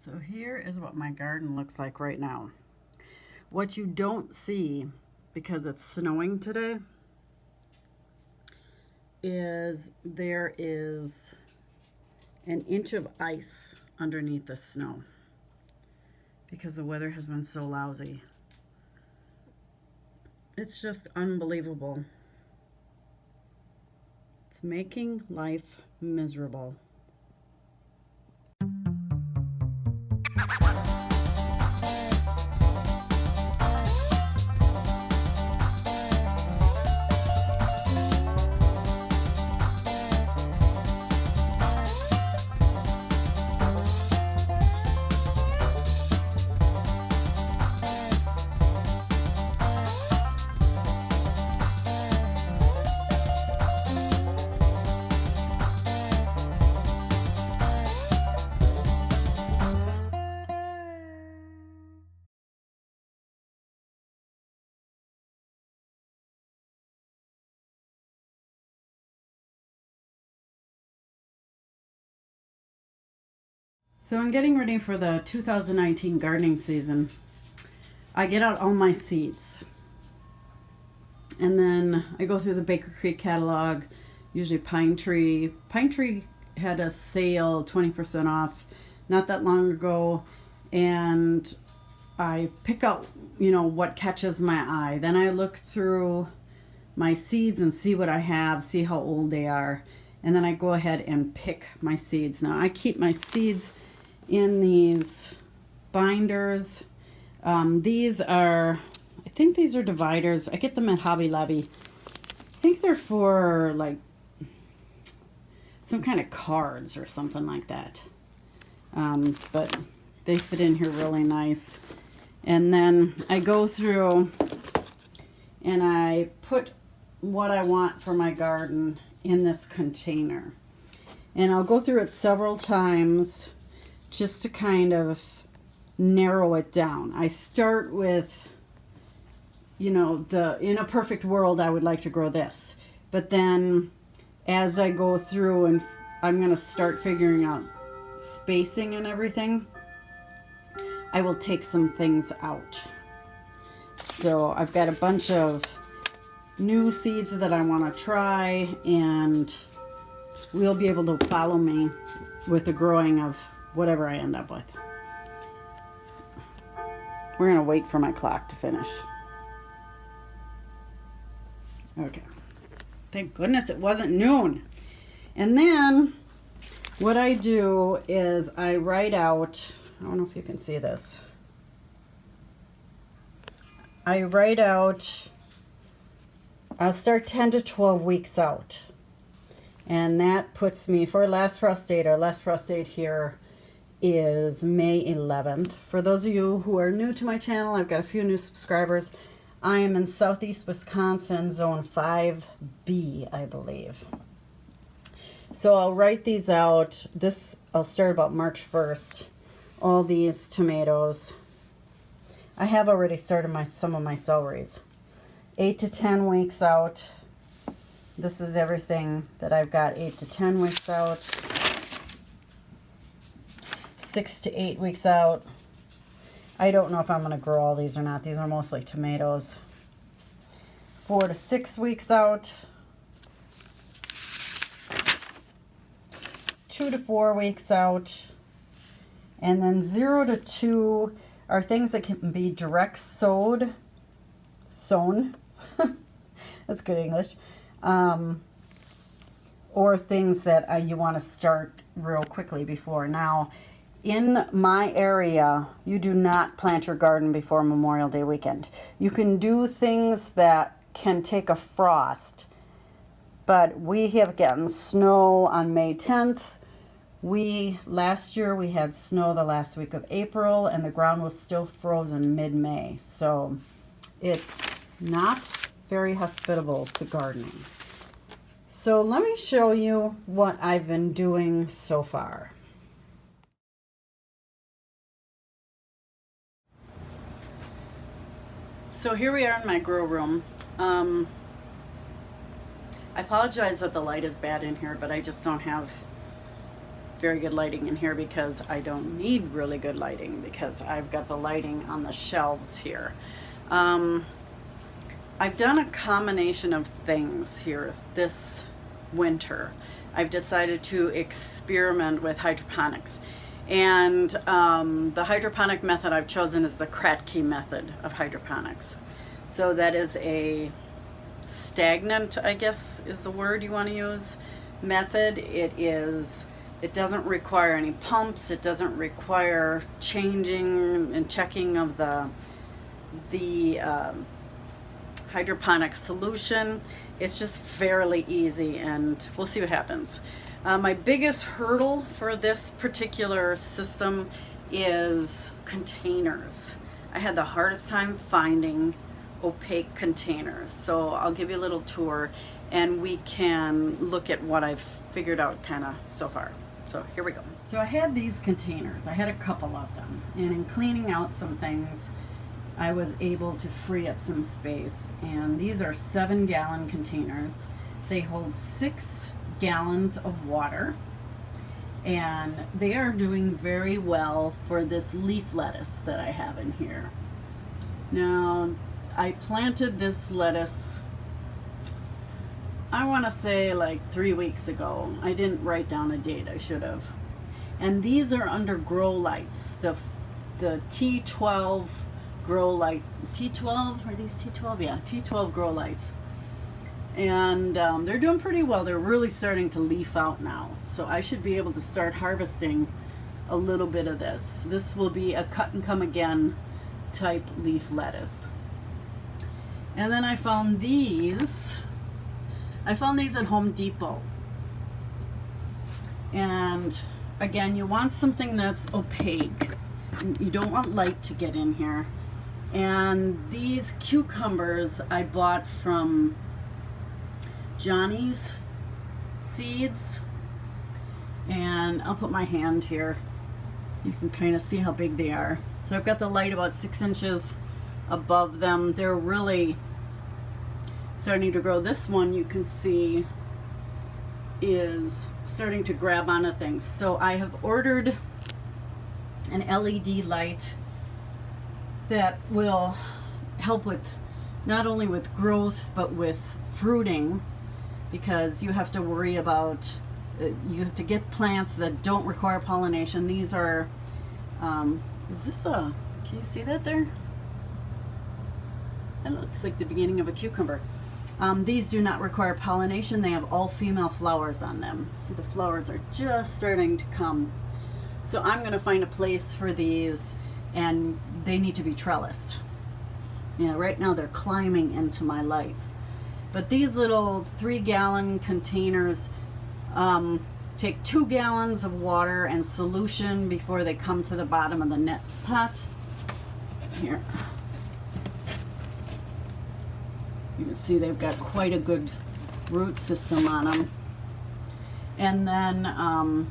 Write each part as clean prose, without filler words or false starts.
So here is what my garden looks like right now. What you don't see, because it's snowing today, is there is an inch of ice underneath the snow because the weather has been so lousy. It's just unbelievable. It's making life miserable. So I'm getting ready for the 2019 gardening season. I get out all my seeds. And then I go through the Baker Creek catalog, usually Pine Tree. Pine Tree had a sale, 20% off, not that long ago. And I pick out, what catches my eye. Then I look through my seeds and see what I have, see how old they are. And then I go ahead and pick my seeds. Now I keep my seeds in these binders. These are, I think these are dividers. I get them at Hobby Lobby. I think they're for like some kind of cards or something like that. But they fit in here really nice. And then I go through and I put what I want for my garden in this container. And I'll go through it several times just to kind of narrow it down. I start with, in a perfect world, I would like to grow this. But then as I go through and I'm going to start figuring out spacing and everything, I will take some things out. So I've got a bunch of new seeds that I want to try, and we'll be able to follow me with the growing of whatever I end up with. We're going to wait for my clock to finish. Okay. Thank goodness it wasn't noon. And then what I do is I write out, I don't know if you can see this. I write out, I'll start 10 to 12 weeks out. And that puts me, for last frost date, our last frost date here is May 11th. For those of you who are new to my channel, I've got a few new subscribers. I am in southeast Wisconsin, zone 5B, I believe. So I'll write these out. This, I'll start about March 1st. All these tomatoes. I have already started some of my celeries. 8 to 10 weeks out. This is everything that I've got 8 to 10 weeks out. 6 to 8 weeks out. I don't know if I'm going to grow all these or not. These are mostly tomatoes. 4 to 6 weeks out. 2 to 4 weeks out. And then 0 to 2 are things that can be direct sown. That's good English. Or things that you want to start real quickly before. Now, in my area, you do not plant your garden before Memorial Day weekend. You can do things that can take a frost, but we have gotten snow on May 10th. Last year we had snow the last week of April, and the ground was still frozen mid-May. So it's not very hospitable to gardening. So let me show you what I've been doing so far. So here we are in my grow room. I apologize that the light is bad in here, but I just don't have very good lighting in here because I don't need really good lighting because I've got the lighting on the shelves here. I've done a combination of things here this winter. I've decided to experiment with hydroponics. And the hydroponic method I've chosen is the Kratky method of hydroponics. So that is a stagnant, I guess is the word you want to use, method. It doesn't require any pumps. It doesn't require changing and checking of the hydroponic solution. It's just fairly easy, and we'll see what happens. My biggest hurdle for this particular system is containers. I had the hardest time finding opaque containers. So I'll give you a little tour and we can look at what I've figured out kind of so far. So here we go. So I had these containers. I had a couple of them, and in cleaning out some things I was able to free up some space, and these are 7-gallon containers. They hold 6 gallons of water, and they are doing very well for this leaf lettuce that I have in here. Now, I planted this lettuce, I want to say like 3 weeks ago. I didn't write down a date, I should have. And these are under grow lights, the T12 grow light. T12, are these T12? Yeah, T12 grow lights. And they're doing pretty well. They're really starting to leaf out now. So I should be able to start harvesting a little bit of this. This will be a cut and come again type leaf lettuce. And then I found these. I found these at Home Depot. And again, you want something that's opaque. You don't want light to get in here. And these cucumbers I bought from Johnny's Seeds. And I'll put my hand here. You can kind of see how big they are. So I've got the light about 6 inches above them. They're really starting to grow. This one you can see is starting to grab onto things. So I have ordered an LED light that will help with not only with growth but with fruiting, because you have to worry about you have to get plants that don't require pollination. These are is this a, can you see that there? It looks like the beginning of a cucumber. These do not require pollination. They have all female flowers on them. See, the flowers are just starting to come. So I'm going to find a place for these, and they need to be trellised. You know, right now they're climbing into my lights. But these little 3-gallon containers take 2 gallons of water and solution before they come to the bottom of the net pot. Here. You can see they've got quite a good root system on them. And then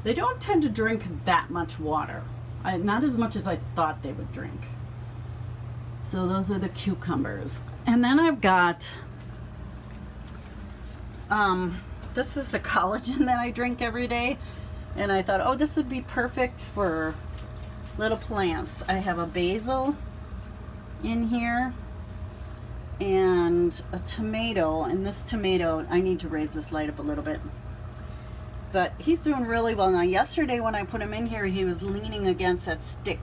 they don't tend to drink that much water. Not as much as I thought they would drink. So those are the cucumbers. And then I've got, this is the collagen that I drink every day. And I thought, oh, this would be perfect for little plants. I have a basil in here and a tomato, and this tomato, I need to raise this light up a little bit, but he's doing really well. Now yesterday when I put him in here, he was leaning against that stick,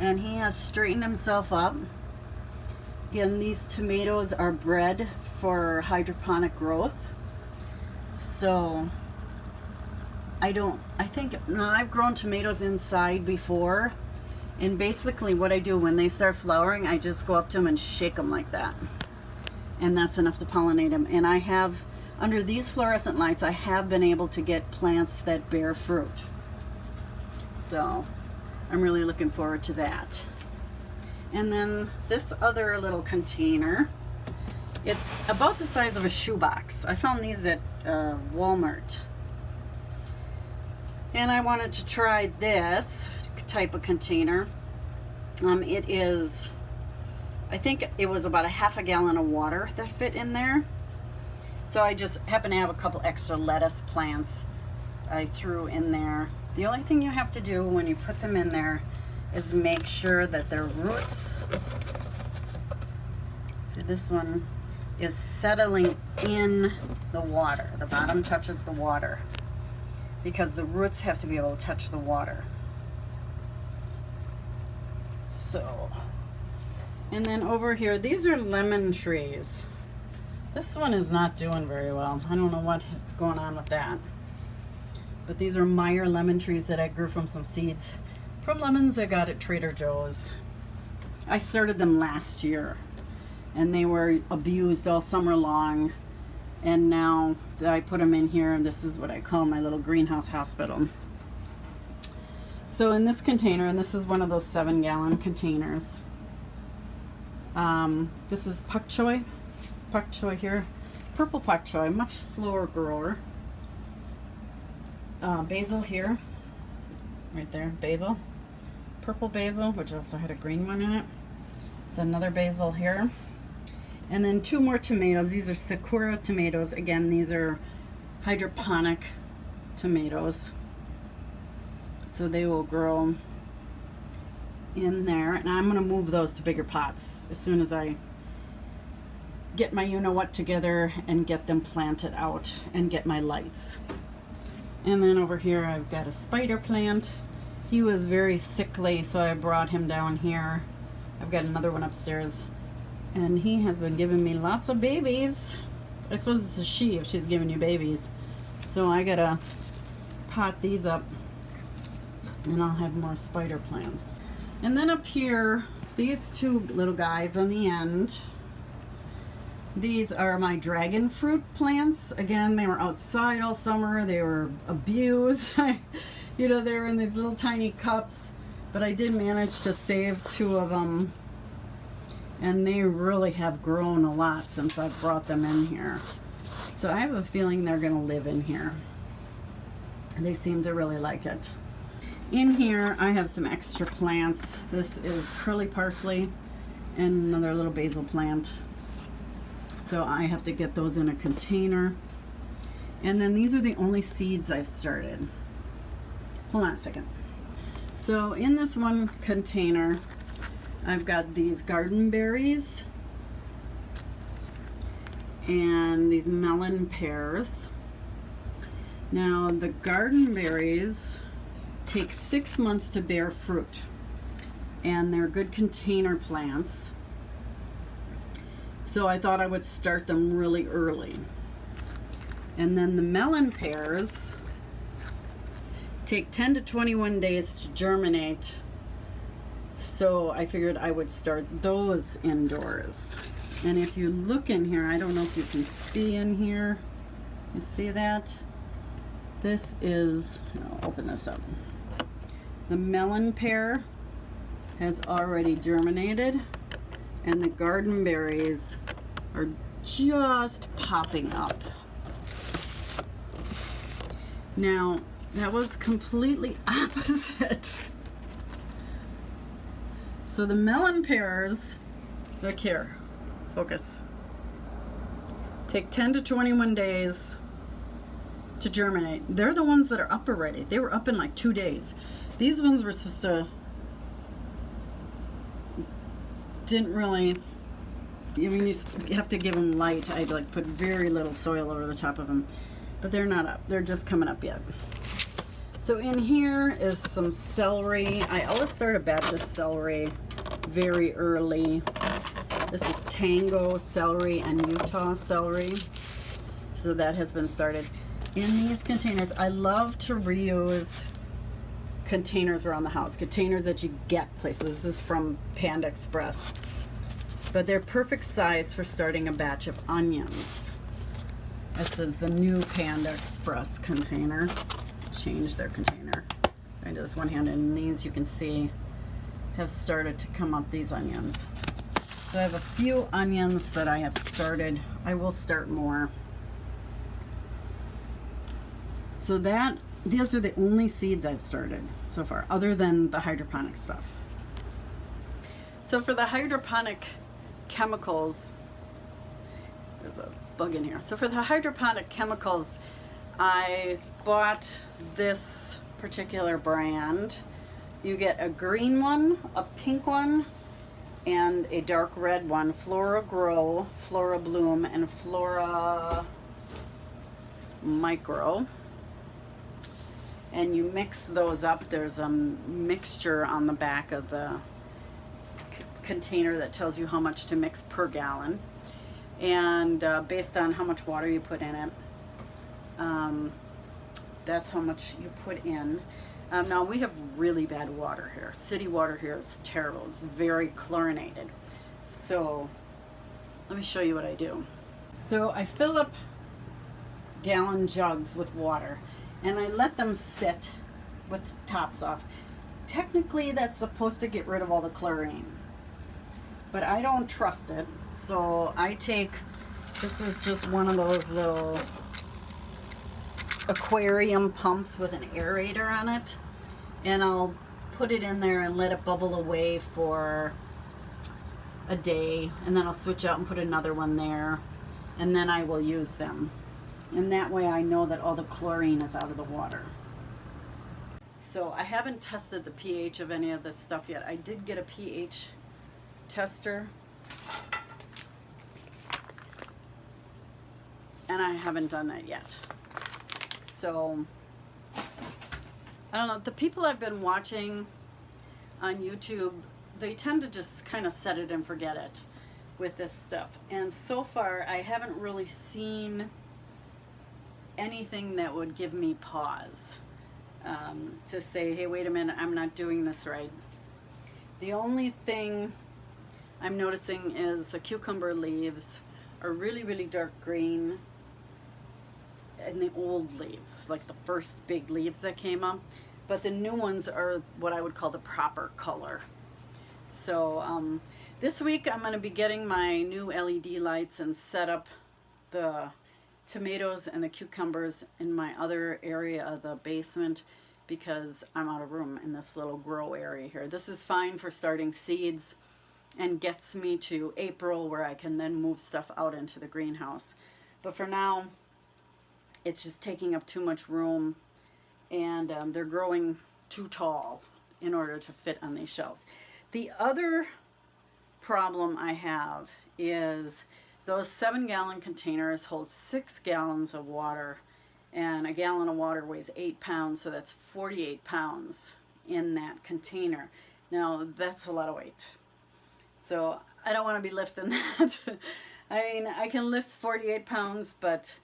and he has straightened himself up. Again, these tomatoes are bred for hydroponic growth, so I've grown tomatoes inside before. And basically what I do when they start flowering, I just go up to them and shake them like that. And that's enough to pollinate them. And I have, under these fluorescent lights, I have been able to get plants that bear fruit. So I'm really looking forward to that. And then this other little container, it's about the size of a shoebox. I found these at Walmart. And I wanted to try this type of container. It is, I think it was about a half a gallon of water that fit in there, So I just happen to have a couple extra lettuce plants I threw in there. The only thing you have to do when you put them in there is make sure that their roots, see this one, is settling in the water. The bottom touches the water because the roots have to be able to touch the water. So, and then over here, these are lemon trees. This one is not doing very well. I don't know what is going on with that. But these are Meyer lemon trees that I grew from some seeds from lemons I got at Trader Joe's. I started them last year and they were abused all summer long. And now that I put them in here, and this is what I call my little greenhouse hospital. So in this container, and this is one of those 7-gallon containers, this is pak choi here, purple pak choi, much slower grower. Basil here, right there, basil, purple basil, which also had a green one in it. It's another basil here. And then 2 more tomatoes. These are Sakura tomatoes. Again, these are hydroponic tomatoes. So they will grow in there. And I'm going to move those to bigger pots as soon as I get my you-know-what together and get them planted out and get my lights. And then over here I've got a spider plant. He was very sickly, so I brought him down here. I've got another one upstairs. And he has been giving me lots of babies. I suppose it's a she if she's giving you babies. So I gotta pot these up and I'll have more spider plants. And then up here, these 2 little guys on the end, these are my dragon fruit plants. Again, they were outside all summer. They were abused. You know, they were in these little tiny cups, but I did manage to save 2 of them. And they really have grown a lot since I've brought them in here. So I have a feeling they're gonna live in here. They seem to really like it. In here, I have some extra plants. This is curly parsley and another little basil plant. So I have to get those in a container. And then these are the only seeds I've started. Hold on a second. So in this one container, I've got these garden berries and these melon pears. Now the garden berries take 6 months to bear fruit, and they're good container plants. So I thought I would start them really early. And then the melon pears take 10 to 21 days to germinate. So I figured I would start those indoors. And if you look in here, I don't know if you can see in here. You see that? This is, I'll open this up. The melon pear has already germinated, and the garden berries are just popping up. Now, that was completely opposite. So the melon pears, look here, focus, take 10 to 21 days to germinate. They're the ones that are up already. They were up in like 2 days. These ones were supposed to, didn't really, I mean, you have to give them light. I like put very little soil over the top of them, but they're not up. They're just coming up yet. So in here is some celery. I always start a batch of celery very early. This is Tango Celery and Utah celery. So that has been started. In these containers, I love to reuse containers around the house, containers that you get places. This is from Panda Express. But they're perfect size for starting a batch of onions. This is the new Panda Express container. Change their container. I do this one hand, and these you can see have started to come up, these onions. So I have a few onions that I have started. I will start more. So these are the only seeds I've started so far, other than the hydroponic stuff. So for the hydroponic chemicals, there's a bug in here. So for the hydroponic chemicals, I bought this particular brand. You get a green one, a pink one, and a dark red one. Flora Grow, Flora Bloom, and Flora Micro. And you mix those up. There's a mixture on the back of the container that tells you how much to mix per gallon. And based on how much water you put in it, that's how much you put in. Now we have really bad water here. City water here is terrible. It's very chlorinated. So let me show you what I do. So I fill up gallon jugs with water and I let them sit with the tops off. Technically that's supposed to get rid of all the chlorine, but I don't trust it. So I take, this is just one of those little aquarium pumps with an aerator on it, and I'll put it in there and let it bubble away for a day, and then I'll switch out and put another one there, and then I will use them. And that way I know that all the chlorine is out of the water. So I haven't tested the pH of any of this stuff yet. I did get a pH tester, and I haven't done that yet. So I don't know, the people I've been watching on YouTube, they tend to just kind of set it and forget it with this stuff. And so far I haven't really seen anything that would give me pause to say, hey, wait a minute, I'm not doing this right. The only thing I'm noticing is the cucumber leaves are really, really dark green, and the old leaves, like the first big leaves that came up, but the new ones are what I would call the proper color. So this week I'm going to be getting my new LED lights and set up the tomatoes and the cucumbers in my other area of the basement because I'm out of room in this little grow area here. This is fine for starting seeds and gets me to April, where I can then move stuff out into the greenhouse. But for now, it's just taking up too much room, and they're growing too tall in order to fit on these shelves. The other problem I have is those 7-gallon containers hold 6 gallons of water, and a gallon of water weighs 8 pounds, so that's 48 pounds in that container. Now that's a lot of weight, so I don't want to be lifting that. I mean, I can lift 48 pounds, but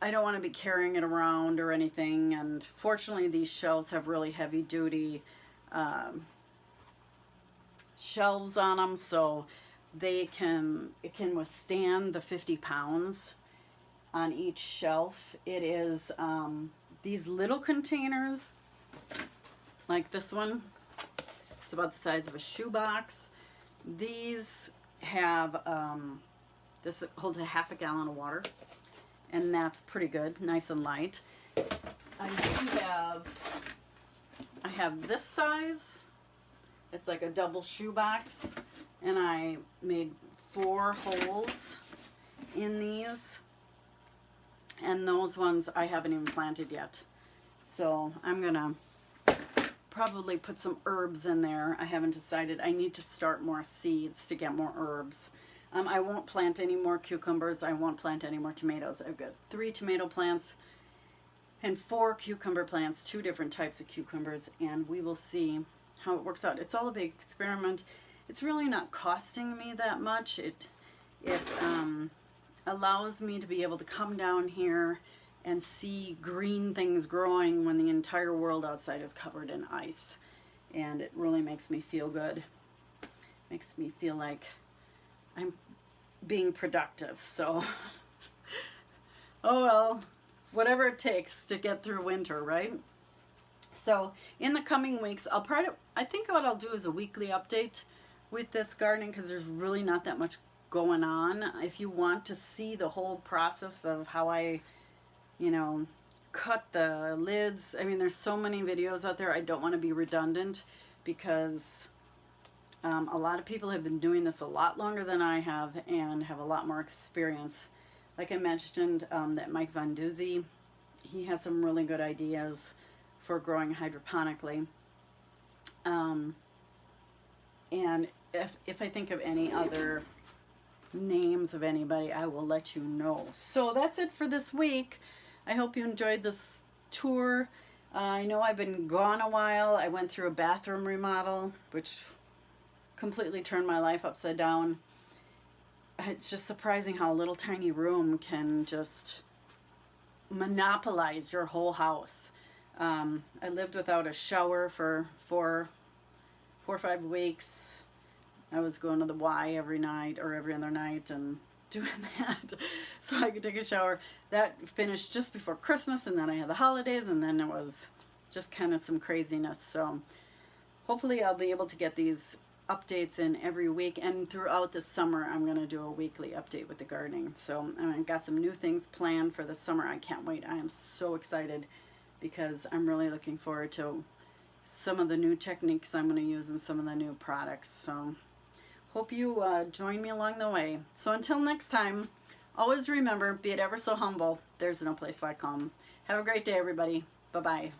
I don't want to be carrying it around or anything. And fortunately these shelves have really heavy duty shelves on them, so it can withstand the 50 pounds on each shelf. It is these little containers, like this one, it's about the size of a shoebox. These have this holds a half a gallon of water, and that's pretty good, nice and light. I have this size. It's like a double shoebox, and I made 4 holes in these, and those ones I haven't even planted yet. So I'm gonna probably put some herbs in there. I haven't decided. I need to start more seeds to get more herbs. I won't plant any more cucumbers. I won't plant any more tomatoes. I've got 3 tomato plants and 4 cucumber plants, 2 different types of cucumbers, and we will see how it works out. It's all a big experiment. It's really not costing me that much. It allows me to be able to come down here and see green things growing when the entire world outside is covered in ice, and it really makes me feel good. Makes me feel like I'm being productive. So oh well, whatever it takes to get through winter, right? So in the coming weeks, I think what I'll do is a weekly update with this gardening, because there's really not that much going on. If you want to see the whole process of how I, cut the lids, I mean, there's so many videos out there. I don't want to be redundant, because a lot of people have been doing this a lot longer than I have and have a lot more experience like I mentioned, that Mike Von Doozy, he has some really good ideas for growing hydroponically. And if I think of any other names of anybody, I will let you know. So that's it for this week. I hope you enjoyed this tour. I know I've been gone a while. I went through a bathroom remodel, which completely turned my life upside down. It's just surprising how a little tiny room can just monopolize your whole house. I lived without a shower for four or 5 weeks. I was going to the Y every night or every other night and doing that so I could take a shower. That finished just before Christmas, and then I had the holidays, and then it was just kind of some craziness. So hopefully I'll be able to get these updates in every week, and throughout the summer I'm going to do a weekly update with the gardening. So I've got some new things planned for the summer. I can't wait. I am so excited because I'm really looking forward to some of the new techniques I'm going to use and some of the new products. So hope you join me along the way. So until next time, always remember, be it ever so humble, there's no place like home. Have a great day, everybody. Bye-bye.